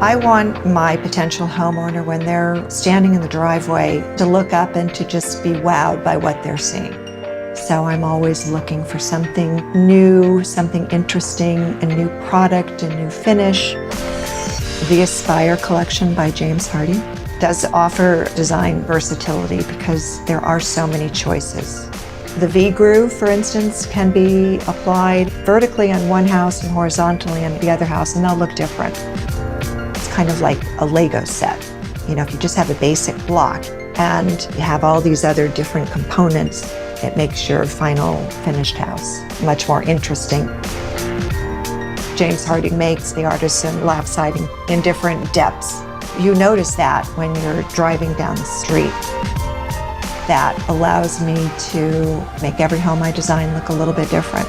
I want my potential homeowner, when they're standing in the driveway, to look up and to just be wowed by what they're seeing. So I'm always looking for something new, something interesting, a new product, a new finish. The Aspyre collection by James Hardie does offer design versatility because there are so many choices. The V-groove, for instance, can be applied vertically on one house and horizontally on the other house, and they'll look different. It's kind of like a Lego set. You know, if you just have a basic block and you have all these other different components, it makes your final finished house much more interesting. James Hardie makes the artisan lap siding in different depths. You notice that when you're driving down the street. That allows me to make every home I design look a little bit different.